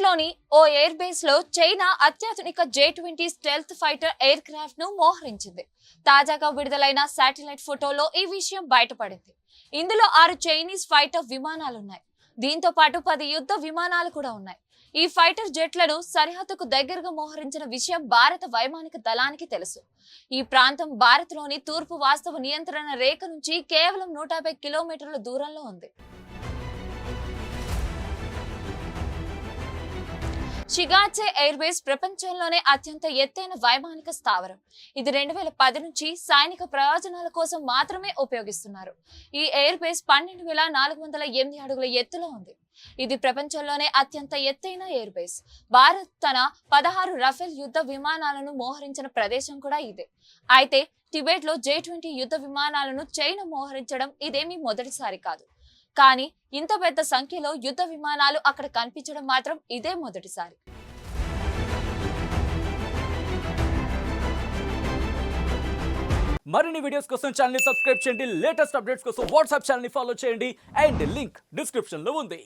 టిబెట్లోని ఓ air base లో China అత్యాధునిక J-20 stealth fighter air craft ను మోహరించింది. తాజాగా విడుదలైన శాటిలైట్ ఫోటోలో ఈ విషయం బయటపడింది. ఇందులో 6 చైనీస్ ఫైటర్ విమానాలున్నాయి. దీంతో పాటు 10 యుద్ధ విమానాలు కూడా ఉన్నాయి. ఈ ఫైటర్ జెట్లను సరిహద్దుకు దగ్గరగా మోహరించిన విషయం భారత వైమానిక దళానికి తెలుసు. ఈ ప్రాంతం భారత్లోని తూర్పు వాస్తవ నియంత్రణ రేఖ నుంచి కేవలం 150 కిలోమీటర్ల దూరంలో ఉంది. షిగాచె ఎయిర్ బేస్ ప్రపంచంలోనే అత్యంత ఎత్తైన వైమానిక స్థావరం. ఇది 2010 నుంచి సైనిక ప్రయోజనాల కోసం మాత్రమే ఉపయోగిస్తున్నారు. ఈ ఎయిర్ బేస్ 12,408 అడుగుల ఎత్తులో ఉంది. ఇది ప్రపంచంలోనే అత్యంత ఎత్తైన ఎయిర్ బేస్. భారత్ తన 16 రఫేల్ యుద్ధ విమానాలను మోహరించిన ప్రదేశం కూడా ఇదే. అయితే టిబెట్ లో J-20 యుద్ధ విమానాలను చైనా మోహరించడం ఇదేమీ మొదటిసారి కాదు. కానీ ఇంత పెద్ద సంఖ్యలో యుద్ధ విమానాలు అక్కడ కనిపించడం మాత్రం ఇదే మొదటిసారి. మరిన్ని వీడియోస్ కోసం ఛానల్ ని సబ్స్క్రైబ్ చేయండి. లేటెస్ట్ అప్డేట్స్ కోసం వాట్సాప్ ఛానల్ ని ఫాలో చేయండి. అండ్ లింక్ డిస్క్రిప్షన్ లో ఉంది.